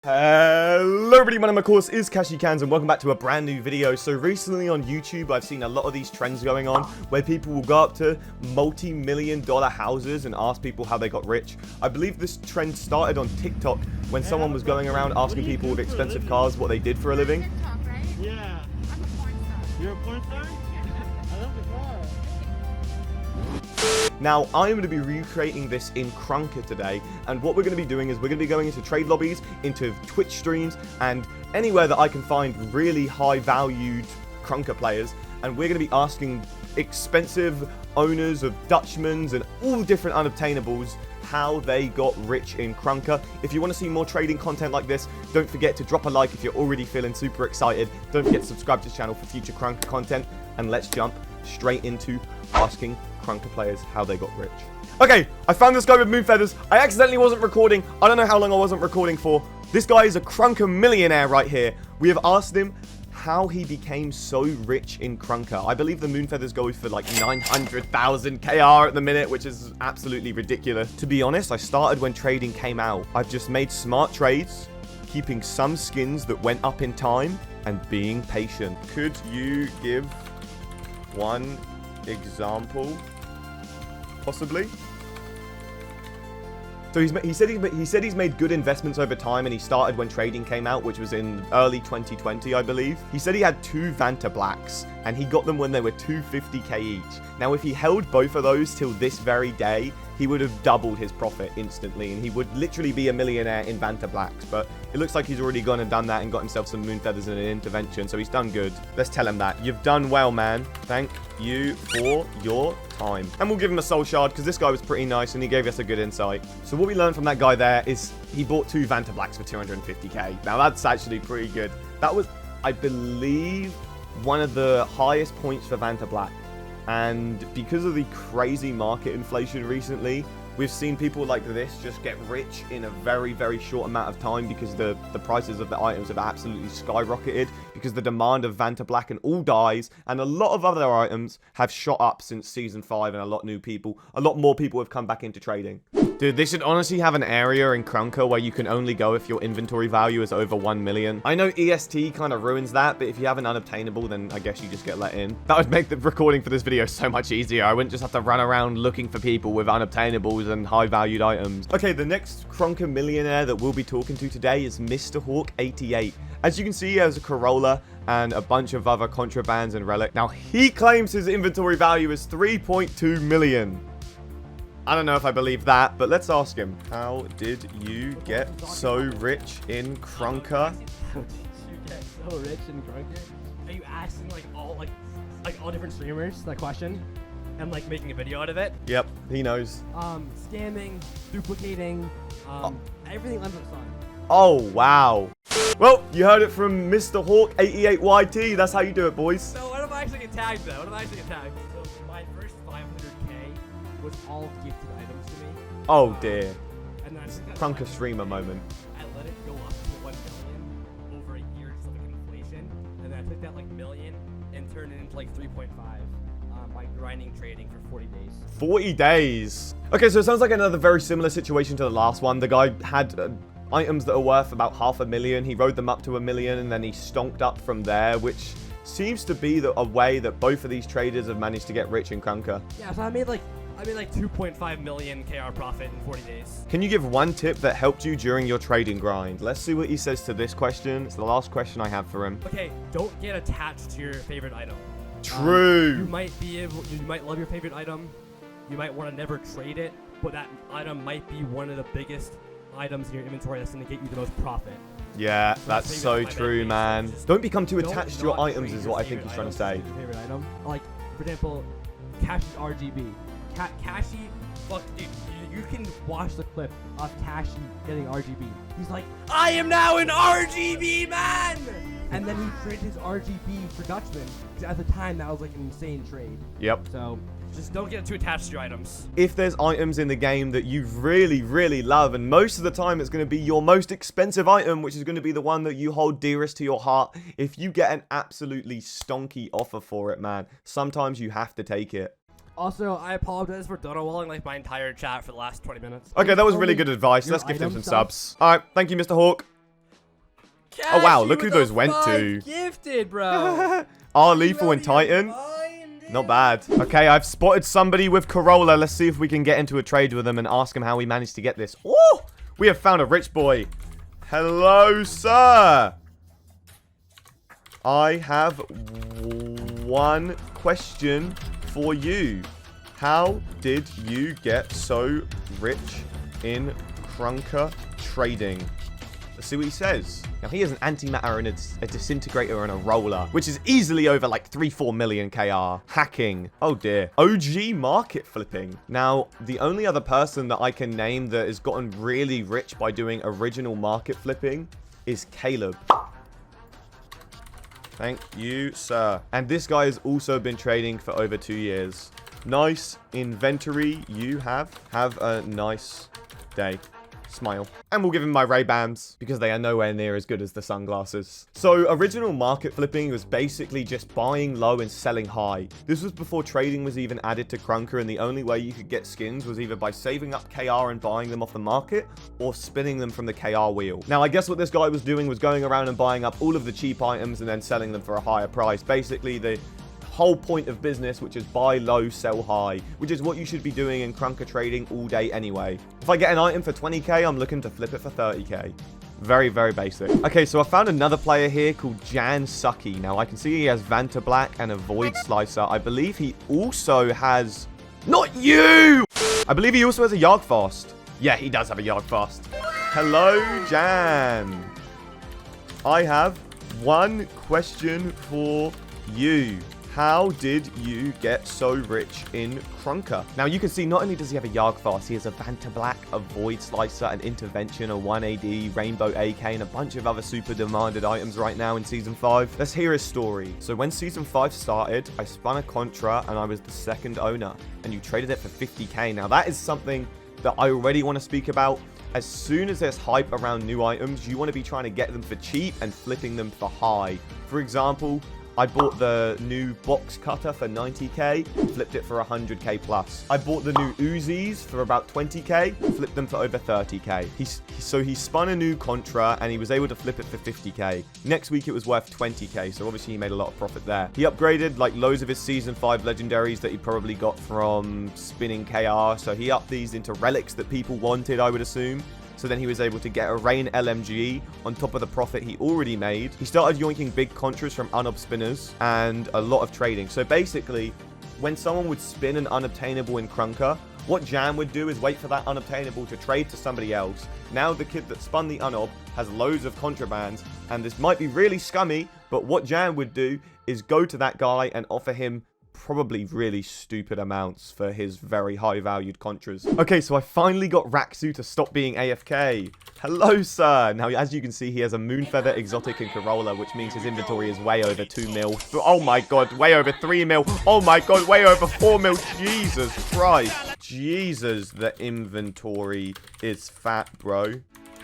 Hello everybody, my name of course is Kashy and welcome back to a brand new video. So recently on YouTube I've seen a lot of these trends going on where people will go up to multi-million-dollar houses and ask people how they got rich. I believe this trend started on TikTok when someone was going around asking people with expensive cars what they did for a living. TikTok, right? Yeah. I'm a porn star. You're a porn star? I love the car. Now, I'm going to be recreating this in Krunker today, and what we're going to be doing is we're going to be going into trade lobbies, into Twitch streams, and anywhere that I can find really high-valued Krunker players, and we're going to be asking expensive owners of Dutchmans and all different unobtainables how they got rich in Krunker. If you want to see more trading content like this, don't forget to drop a like if you're already feeling super excited. Don't forget to subscribe to the channel for future Krunker content, and let's jump straight into asking Krunker players how they got rich. Okay, I found this guy with moon feathers. I accidentally wasn't recording. I don't know how long I wasn't recording for. This guy is a Krunker millionaire right here. We have asked him how he became so rich in Krunker. I believe the moon feathers go for like 900,000 KR at the minute, which is absolutely ridiculous. To be honest, I started when trading came out. I've just made smart trades, keeping some skins that went up in time, and being patient. Could you give one example, possibly? So he said he's made good investments over time, and he started when trading came out, which was in early 2020, I believe. He said he had 2 Vanta Blacks, and he got them when they were 250k each. Now, if he held both of those till this very day, he would have doubled his profit instantly, and he would literally be a millionaire in Vanta Blacks. But it looks like he's already gone and done that and got himself some moon feathers and an intervention, so he's done good. Let's tell him that. You've done well, man. Thank you for your time. And we'll give him a soul shard because this guy was pretty nice and he gave us a good insight. So what we learned from that guy there is he bought 2 Vanta Blacks for 250k. Now that's actually pretty good. That was, I believe, one of the highest points for Vanta Black. And because of the crazy market inflation recently, we've seen people like this just get rich in a very, very short amount of time because the prices of the items have absolutely skyrocketed because the demand of Vanta Black and all dyes and a lot of other items have shot up since Season 5, and a lot more people have come back into trading. Dude, they should honestly have an area in Krunker where you can only go if your inventory value is over 1 million. I know EST kind of ruins that, but if you have an unobtainable, then I guess you just get let in. That would make the recording for this video so much easier. I wouldn't just have to run around looking for people with unobtainables and high-valued items. Okay, the next Krunker millionaire that we'll be talking to today is Mr. Hawk 88. As you can see, he has a Corolla and a bunch of other contrabands and relic. Now, he claims his inventory value is 3.2 million. I don't know if I believe that, but let's ask him. How did you get so rich in Krunker? How did you get so rich in Krunker? Are you asking like all different streamers that question and like making a video out of it? Yep, he knows. Scamming, duplicating, everything under the sun. Oh, wow. Well, you heard it from Mr. Hawk 88YT. That's how you do it, boys. So what if I actually get tagged though? What if I actually get tagged? So my first 500k was all gifted items to me. Oh, dear. And then I took that Krunker streamer moment. I let it go up to 1 million over a year just like inflation, and then I took that like million and turned it into like 3.5 by grinding trading for 40 days. 40 days. Okay, so it sounds like another very similar situation to the last one. The guy had items that are worth about 500,000. He rode them up to 1 million, and then he stonked up from there, which seems to be a way that both of these traders have managed to get rich in Krunker. Yeah, so I made like 2.5 million KR profit in 40 days. Can you give one tip that helped you during your trading grind? Let's see what he says to this question. It's the last question I have for him. Okay, don't get attached to your favorite item. True. You might love your favorite item. You might want to never trade it, but that item might be one of the biggest items in your inventory that's going to get you the most profit. Yeah, that's so true, man. Don't become too attached to your items is what I think he's trying to say. Your favorite item, like for example, Kashy RGB. Kashy, fuck, dude, you can watch the clip of Kashy getting RGB. He's like, I am now an RGB man! And then he traded his RGB for Dutchman. At the time, that was like an insane trade. Yep. So just don't get too attached to your items. If there's items in the game that you really, really love, and most of the time it's going to be your most expensive item, which is going to be the one that you hold dearest to your heart, if you get an absolutely stonky offer for it, man, sometimes you have to take it. Also, I apologize for dono-walling like my entire chat for the last 20 minutes. Okay, that was really good advice. Let's give him some subs. All right, thank you, Mr. Hawk. Oh, wow, Kashy look who with those a went 5 to. Gifted, bro. R Lethal and Titan. Not bad. Okay, I've spotted somebody with Corolla. Let's see if we can get into a trade with them and ask him how we managed to get this. Oh, we have found a rich boy. Hello, sir. I have one question for you. How did you get so rich in Krunker trading? Let's see what he says. Now, he has an antimatter and a disintegrator and a roller, which is easily over like 3-4 million KR. Hacking. Oh, dear. OG market flipping. Now, the only other person that I can name that has gotten really rich by doing original market flipping is Caleb. Thank you, sir. And this guy has also been trading for over 2 years. Nice inventory you have. Have a nice day. Smile. And we'll give him my Ray-Bans because they are nowhere near as good as the sunglasses. So original market flipping was basically just buying low and selling high. This was before trading was even added to Krunker, and the only way you could get skins was either by saving up KR and buying them off the market or spinning them from the KR wheel. Now, I guess what this guy was doing was going around and buying up all of the cheap items and then selling them for a higher price. Basically, the whole point of business, which is buy low, sell high, which is what you should be doing in Krunker trading all day anyway. If I get an item for 20k, I'm looking to flip it for 30k. Very, very basic. Okay, so I found another player here called Jan Sucky. Now, I can see he has Vanta Black and a Void Slicer. I believe he also has... Not you! I believe he also has a Yardfast. Yeah, he does have a Yardfast. Hello, Jan. I have one question for you. How did you get so rich in Krunker? Now, you can see not only does he have a Yardfast, he has a Vanta Black, a Void Slicer, an Intervention, a 1AD, Rainbow AK, and a bunch of other super demanded items right now in Season 5. Let's hear his story. So when Season 5 started, I spun a Contra and I was the second owner, and you traded it for 50k. Now, that is something that I already want to speak about. As soon as there's hype around new items, you want to be trying to get them for cheap and flipping them for high. For example, I bought the new box cutter for 90k, flipped it for 100k plus. I bought the new Uzis for about 20k, flipped them for over 30k. So he spun a new Contra and he was able to flip it for 50k. Next week it was worth 20k, so obviously he made a lot of profit there. He upgraded like loads of his Season 5 legendaries that he probably got from spinning KR, so he upped these into relics that people wanted, I would assume. So then he was able to get a Rain LMG on top of the profit he already made. He started yoinking big contras from unob spinners and a lot of trading. So basically, when someone would spin an unobtainable in Krunker, what Jan would do is wait for that unobtainable to trade to somebody else. Now the kid that spun the unob has loads of contrabands, and this might be really scummy, but what Jan would do is go to that guy and offer him probably really stupid amounts for his very high valued contras. Okay, so I finally got Raksu to stop being AFK. Hello, sir. Now, as you can see, he has a Moonfeather, Exotic, and Corolla, which means his inventory is way over 2 mil. Oh my god, way over 3 mil. Oh my god, way over 4 mil. Jesus Christ. Jesus, the inventory is fat, bro.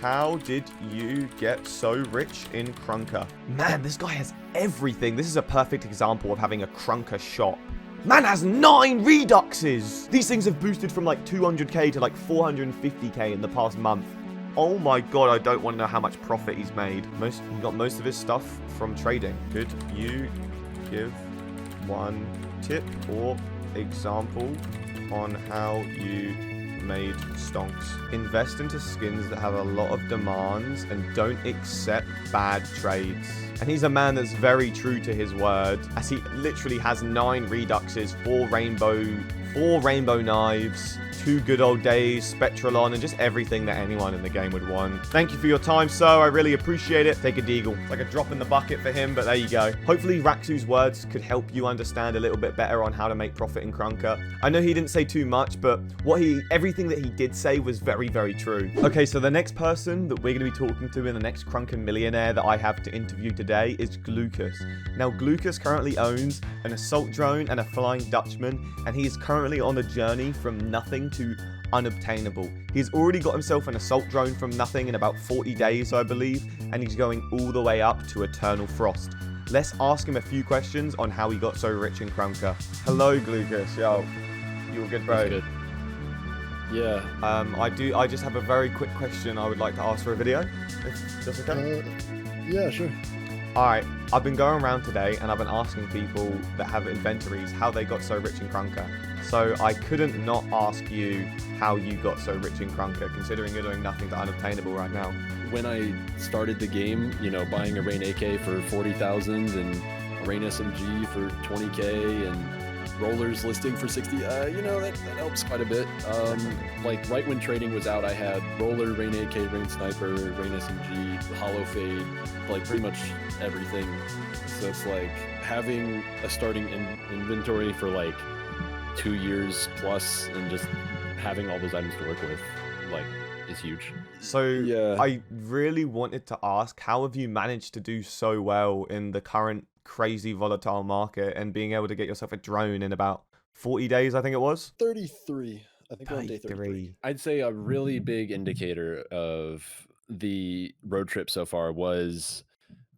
How did you get so rich in Krunker? Man, this guy has everything. This is a perfect example of having a Krunker shop. Man has 9 Reduxes. These things have boosted from like 200k to like 450k in the past month. Oh my god, I don't want to know how much profit he's made. He got most of his stuff from trading. Could you give one tip or example on how you made stonks? Invest into skins that have a lot of demands and don't accept bad trades. And he's a man that's very true to his word, as he literally has 9 Reduxes, 4 rainbow knives, 2 good old days, Spectralon, and just everything that anyone in the game would want. Thank you for your time, sir. I really appreciate it. Take a deagle. It's like a drop in the bucket for him, but there you go. Hopefully, Raksu's words could help you understand a little bit better on how to make profit in Krunker. I know he didn't say too much, but everything that he did say was very, very true. Okay, so the next person that we're going to be talking to in the next Krunker Millionaire that I have to interview today is Glucas. Now, Glucas currently owns an assault drone and a Flying Dutchman, and he is currently on a journey from nothing to unobtainable. He's already got himself an assault drone from nothing in about 40 days, I believe, and he's going all the way up to Eternal Frost. Let's ask him a few questions on how he got so rich in Krunker. Hello, Glucas. Yo, you all good, bro? Good. Yeah. I just have a very quick question I would like to ask for a video, if that's okay. Yeah, sure. Alright, I've been going around today and I've been asking people that have inventories how they got so rich in Krunker. So I couldn't not ask you how you got so rich in Krunker, considering you're doing nothing to unobtainable right now. When I started the game, you know, buying a Rain AK for 40,000 and a Rain SMG for 20k and rollers listing for 60, you know, that helps quite a bit. Like right when trading was out, I had roller, Rain AK, Rain Sniper, Rain SMG, Hollow Fade, like pretty much everything. So it's like having a starting inventory for like 2 years plus and just having all those items to work with, like, is huge. So Yeah. I really wanted to ask, how have you managed to do so well in the current crazy volatile market and being able to get yourself a drone in about 40 days, I think it was? 33. I think we're on day 33. 33. I'd say a really big indicator of the road trip so far was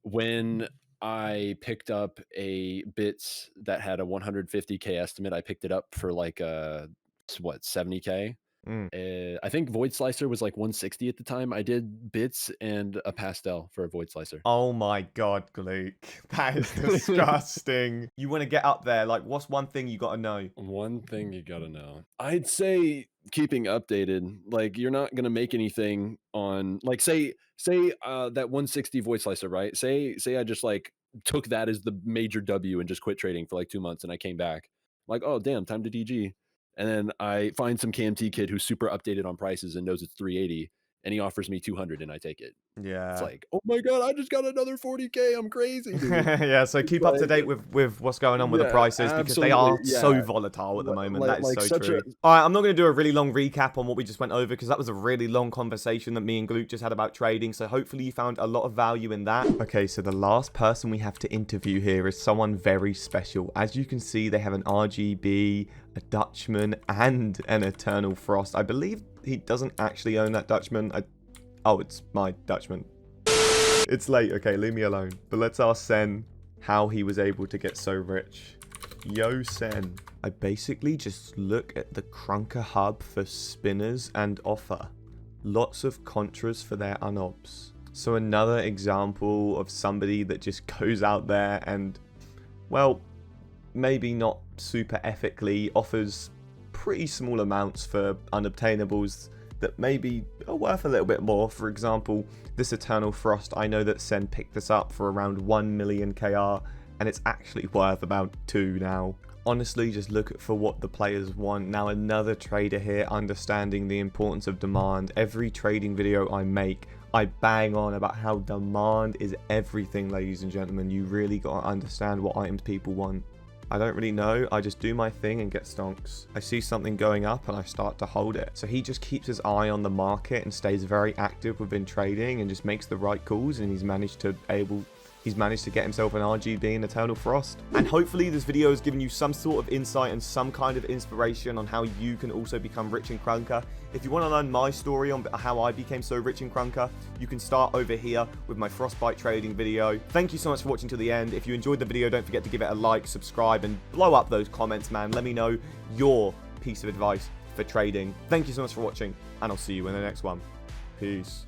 when I picked up a bits that had a 150k estimate. I picked it up for like a 70k. I think Void Slicer was like 160 at the time. I did bits and a pastel for a Void Slicer. Oh my god, Luke. That is disgusting. You want to get up there, like, what's one thing you got to know? One thing you gotta know. I'd say keeping updated. Like you're not gonna make anything on like say that 160 Void Slicer, right? Say I just like took that as the major W and just quit trading for like 2 months and I came back. Like, oh damn, time to DG. And then I find some KMT kid who's super updated on prices and knows it's 380 and he offers me 200 and I take it. It's Yeah. like, oh my god, I just got another 40k. I'm crazy, dude. Yeah, so keep up to date with what's going on with the Yeah, prices because they are absolutely, so yeah. volatile at the moment. Like- That is like so such true. All right, I'm not going to do a really long recap on what we just went over because that was a really long conversation that me and Luke just had about trading. So hopefully you found a lot of value in that. Okay, so the last person we have to interview here is someone very special. As you can see, they have an RGB, a Dutchman, and an Eternal Frost. I believe he doesn't actually own that Dutchman. Oh, it's my Dutchman. It's late, okay, leave me alone. But let's ask Sen how he was able to get so rich. Yo, Sen. I basically just look at the Krunker hub for spinners and offer lots of contras for their unobs. So another example of somebody that just goes out there and, well, maybe not super ethically, offers pretty small amounts for unobtainables that maybe are worth a little bit more. For example, this Eternal Frost, I know that Sen picked this up for around 1 million KR and it's actually worth about 2 now. Honestly, just look at for what the players want. Now another trader here understanding the importance of demand. Every trading video I make, I bang on about how demand is everything, ladies and gentlemen. You really got to understand what items people want. I don't really know, I just do my thing and get stonks. I see something going up and I start to hold it. So he just keeps his eye on the market and stays very active within trading and just makes the right calls, and he's managed to get himself an RGB and Eternal Frost. And hopefully this video has given you some sort of insight and some kind of inspiration on how you can also become rich in Krunker. If you want to learn my story on how I became so rich in Krunker, you can start over here with my Frostbite trading video. Thank you so much for watching till the end. If you enjoyed the video, don't forget to give it a like, subscribe, and blow up those comments, man. Let me know your piece of advice for trading. Thank you so much for watching, and I'll see you in the next one. Peace.